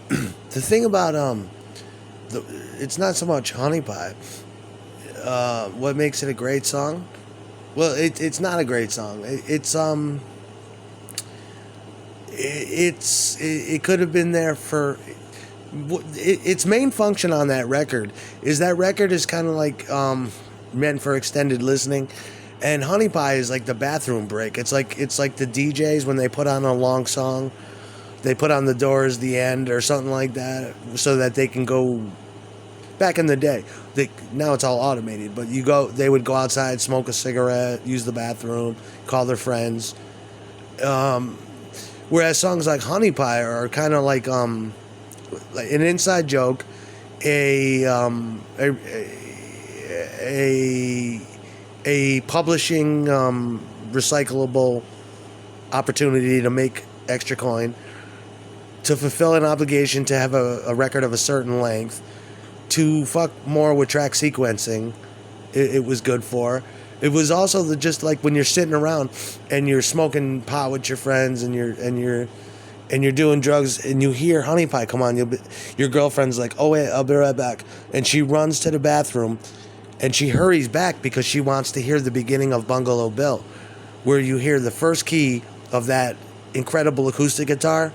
The thing about it's not so much Honey Pie. What makes it a great song? Well, it's not a great song. It could have been there for its main function on that record is kind of like meant for extended listening, and Honey Pie is like the bathroom break. It's like the DJs when they put on a long song, they put on the Doors, the end, or something like that, so that they can go. Back in the day, now it's all automated. But they would go outside, smoke a cigarette, use the bathroom, call their friends. Whereas songs like Honey Pie are kind of like an inside joke, a a a publishing recyclable opportunity to make extra coin, to fulfill an obligation to have a record of a certain length, to fuck more with track sequencing. It was good for. It was also just like when you're sitting around and you're smoking pot with your friends and you're doing drugs and you hear Honey Pie come on. Your girlfriend's like, oh wait, I'll be right back, and she runs to the bathroom, and she hurries back because she wants to hear the beginning of Bungalow Bill, where you hear the first key of that incredible acoustic guitar.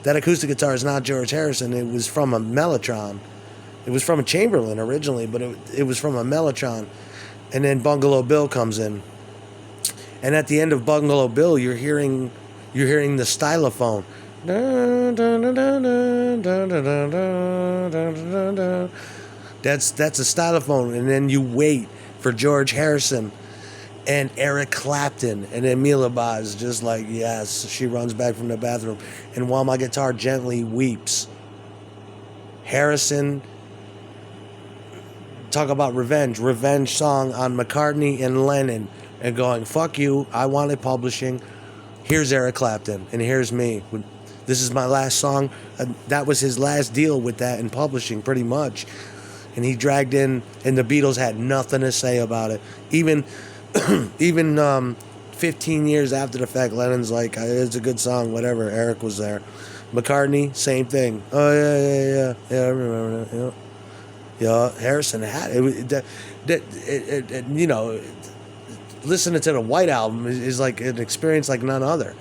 That acoustic guitar is not George Harrison. It was from a Mellotron. It was from a Chamberlain originally, but it was from a Mellotron. And then Bungalow Bill comes in. And at the end of Bungalow Bill, you're hearing the stylophone. That's a stylophone. And then you wait for George Harrison and Eric Clapton, and then Mila Baz just like, yes, she runs back from the bathroom. And While My Guitar Gently Weeps, Harrison, talk about revenge song on McCartney and Lennon, and going, fuck you, I wanted publishing, here's Eric Clapton, and here's me. This is my last song. That was his last deal with that in publishing, pretty much. And he dragged in, and the Beatles had nothing to say about it. Even 15 years after the fact, Lennon's like, it's a good song, whatever. Eric was there. McCartney, same thing. Oh, yeah, I remember that, yeah. Yeah, Harrison had it. Listening to the White Album is like an experience like none other.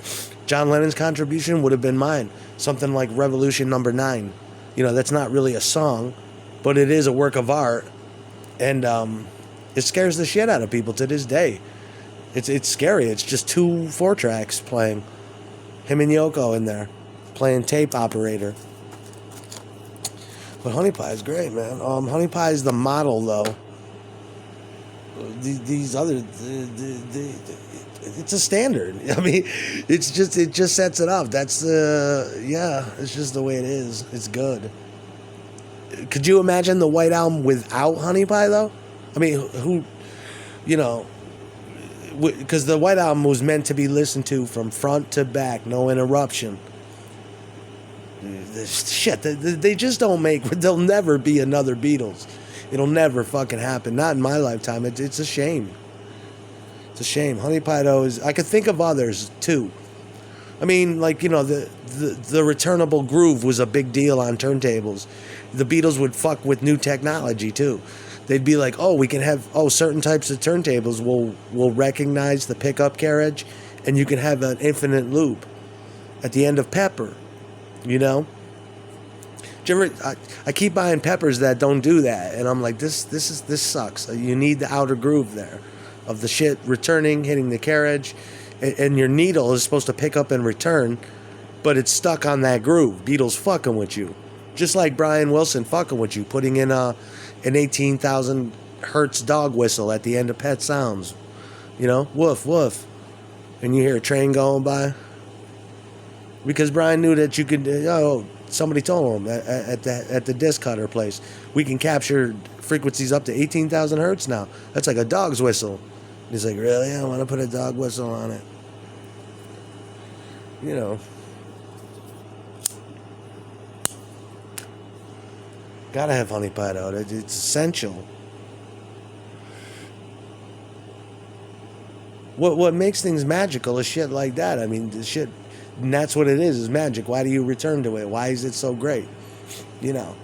John Lennon's contribution would have been mine. Something like Revolution Number 9. That's not really a song, but it is a work of art. And it scares the shit out of people to this day. It's scary. It's just 2 4-tracks playing. Him and Yoko in there, playing tape operator. But Honey Pie is great, man. Honey Pie is the model, though. These other, it's a standard. I mean, it just sets it up. That's it's just the way it is. It's good. Could you imagine the White Album without Honey Pie, though? I mean, who, because the White Album was meant to be listened to from front to back, no interruption. Shit, they just don't make. There'll never be another Beatles. It'll never fucking happen. Not in my lifetime. It's a shame. It's a shame. Honey Pie, though, I could think of others too. I mean, like, the returnable groove was a big deal on turntables. The Beatles would fuck with new technology too. They'd be like, oh, we can have certain types of turntables will recognize the pickup carriage, and you can have an infinite loop at the end of Pepper. I keep buying Peppers that don't do that, and I'm like, this sucks. You need the outer groove there of the shit returning, hitting the carriage, and your needle is supposed to pick up and return, but it's stuck on that groove. Beatles fucking with you, just like Brian Wilson fucking with you, putting in an 18,000 hertz dog whistle at the end of Pet Sounds. Woof woof, and you hear a train going by. Because Brian knew that you could. Somebody told him at the disc cutter place, we can capture frequencies up to 18,000 hertz now. That's like a dog's whistle. He's like, really? I want to put a dog whistle on it. Gotta have Honey Pie out. It's essential. What makes things magical is shit like that. I mean, the shit. And that's what it is magic. Why do you return to it? Why is it so great? You know.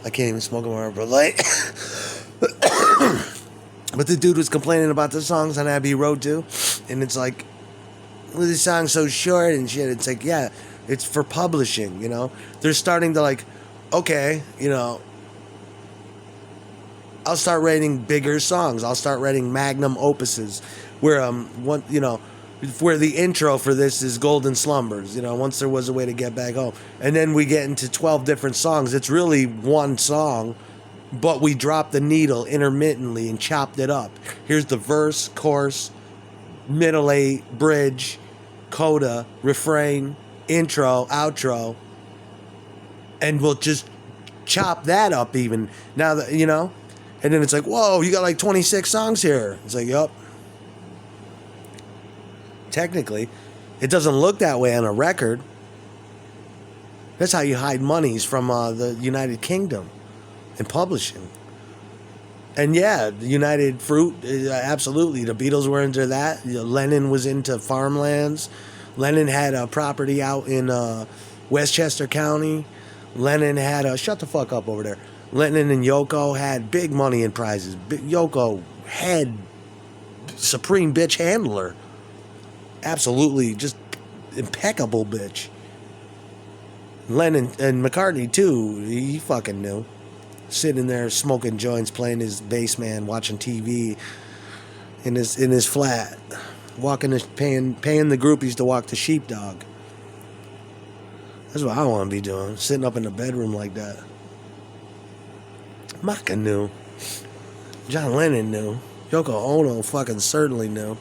I can't even smoke more, but like, but the dude was complaining about the songs on Abbey Road too, and it's like, well, this song's so short and shit. It's like, yeah, it's for publishing, you know. They're starting to like, okay, you know, I'll start writing bigger songs. I'll start writing magnum opuses, where one, you know, where the intro for this is Golden Slumbers, you know, once there was a way to get back home. And then we get into 12 different songs. It's really one song, but we dropped the needle intermittently and chopped it up. Here's the verse, chorus, middle eight, bridge, coda, refrain, intro, outro. And we'll just chop that up even. Now that, you know, and then it's like, whoa, you got like 26 songs here. It's like, yup. Technically, it doesn't look that way on a record. That's how you hide monies from the United Kingdom in publishing. And yeah, the United Fruit, absolutely. The Beatles were into that. You know, Lennon was into farmlands. Lennon had a property out in Westchester County. Lennon had shut the fuck up over there. Lennon and Yoko had big money in prizes. Yoko had supreme bitch handler. Absolutely, just impeccable bitch. Lennon and McCartney too. He fucking knew. Sitting there smoking joints, playing his bass man, watching TV in his flat, paying the groupies to walk the sheepdog. That's what I want to be doing. Sitting up in the bedroom like that. Maka knew. John Lennon knew. Yoko Ono fucking certainly knew.